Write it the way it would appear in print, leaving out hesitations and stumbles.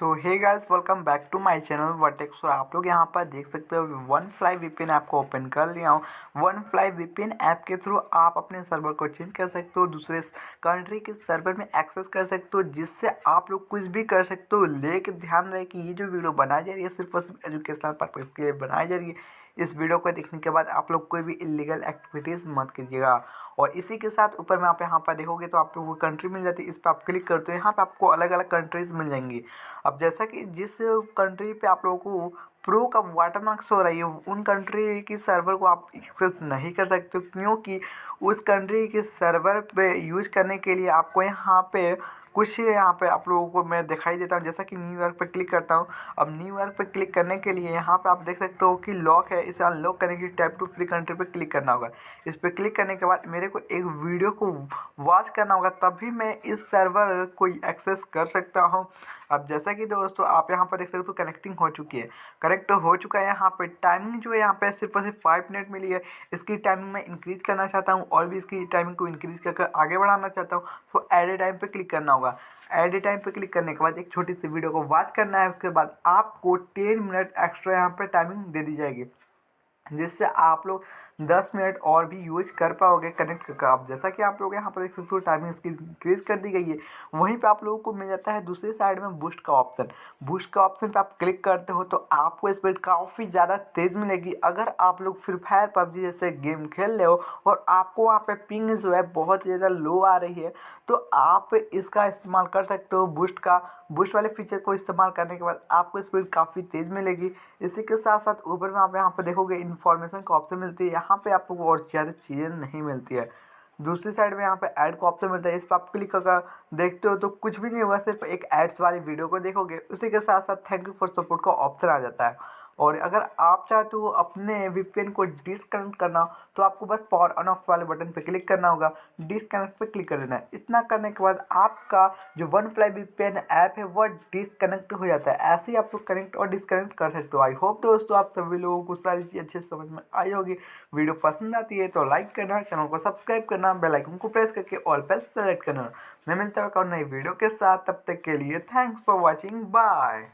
So hey guys, welcome back to my channel Vertex. और आप लोग यहाँ पर देख सकते हो वन फ्लाई वीपीएन ऐप को ओपन कर लिया हूँ। वन फ्लाई वीपीएन ऐप के थ्रू आप अपने सर्वर को चेंज कर सकते हो, दूसरे कंट्री के सर्वर में एक्सेस कर सकते हो, जिससे आप लोग कुछ भी कर सकते हो। लेकिन ध्यान रहे कि ये जो वीडियो बनाई जा रही है सिर्फ और सिर्फ एजुकेशनल पर्पज़ के लिए बनाई जा रही है। इस वीडियो को देखने के बाद आप लोग कोई भी इलीगल एक्टिविटीज़ मत कीजिएगा। और इसी के साथ ऊपर में आप यहाँ पर देखोगे तो आप लोग को कंट्री मिल जाती है। इस पर आप क्लिक करते हो, यहाँ पे आपको अलग अलग कंट्रीज़ मिल जाएंगी। अब जैसा कि जिस कंट्री पे आप लोगों को प्रो का वाटरमार्क शो रही है, उन कंट्री की सर्वर को आप एक्सेस नहीं कर सकते हो, क्योंकि उस कंट्री के सर्वर पे यूज करने के लिए आपको यहाँ पे कुछ यहाँ पे आप लोगों को मैं दिखाई देता हूँ। जैसा कि न्यूयॉर्क पे क्लिक करता हूँ। अब न्यूयॉर्क पे क्लिक करने के लिए यहाँ पे आप देख सकते हो कि लॉक है। इसे अनलॉक करने के लिए टैप टू फ्री कंट्री पे क्लिक करना होगा। इस पर क्लिक करने के बाद मेरे को एक वीडियो को वॉच करना होगा, तभी मैं इस सर्वर को एक्सेस कर सकता हूँ। अब जैसा कि दोस्तों आप यहाँ पर देख सकते हो कनेक्टिंग हो चुकी है, कनेक्ट हो चुका है। यहाँ पे टाइमिंग जो है यहाँ पे सिर्फ और सिर्फ 5 मिनट मिली है। इसकी टाइमिंग मैं इंक्रीज़ करना चाहता हूँ और भी इसकी टाइमिंग को इंक्रीज़ करके आगे बढ़ाना चाहता हूँ। तो ऐड ए टाइम पे क्लिक करना होगा। ऐड ए टाइम पे क्लिक करने के बाद एक छोटी सी वीडियो को वॉच करना है। उसके बाद आपको 10 मिनट एक्स्ट्रा यहाँ पे टाइमिंग दे दी जाएगी, जिससे आप लोग 10 मिनट और भी यूज कर पाओगे कनेक्ट करके। आप जैसा कि आप लोग यहाँ पर देख सकते हो टाइमिंग इसकी इंक्रीज़ कर दी गई है। वहीं पे आप लोगों को मिल जाता है दूसरी साइड में बूस्ट का ऑप्शन। बूस्ट का ऑप्शन पे आप क्लिक करते हो तो आपको स्पीड काफ़ी ज़्यादा तेज़ मिलेगी। अगर आप लोग फ्री फायर पबजी जैसे गेम खेल रहे हो और आपको वहाँ पे पिंग जो है बहुत ज़्यादा लो आ रही है, तो आप इसका इस्तेमाल कर सकते हो। बूस्ट वाले फीचर को इस्तेमाल करने के बाद आपको स्पीड काफ़ी तेज़ मिलेगी। इसी के साथ साथ ऊपर में आप यहाँ पर देखोगे इन्फॉर्मेशन का ऑप्शन मिलती है। यहाँ पे आपको और ज़्यादा चीज़ें नहीं मिलती है। दूसरी साइड में यहाँ पे ऐड का ऑप्शन मिलता है। इस पर आप क्लिक कर देखते हो तो कुछ भी नहीं होगा, सिर्फ एक एड्स वाली वीडियो को देखोगे। उसी के साथ साथ थैंक यू फॉर सपोर्ट का ऑप्शन आ जाता है। और अगर आप चाहते हो अपने वीपीएन को डिसकनेक्ट करना, तो आपको बस पावर ऑन ऑफ वाले बटन पे क्लिक करना होगा, डिसकनेक्ट पे क्लिक कर देना है। इतना करने के बाद आपका जो वन फ्लाई वीपीएन ऐप है वह डिसकनेक्ट हो जाता है। ऐसे ही आप लोग कनेक्ट और डिसकनेक्ट कर सकते हो। आई होप दोस्तों आप सभी लोगों को सारी चीज़ अच्छे से समझ में आई होगी। वीडियो पसंद आती है तो लाइक करना, चैनल को सब्सक्राइब करना, बेल आइकन को प्रेस करके ऑल पे सेलेक्ट करना। मैं मिलता हूँ नई वीडियो के साथ, तब तक के लिए थैंक्स फॉर वॉचिंग, बाय।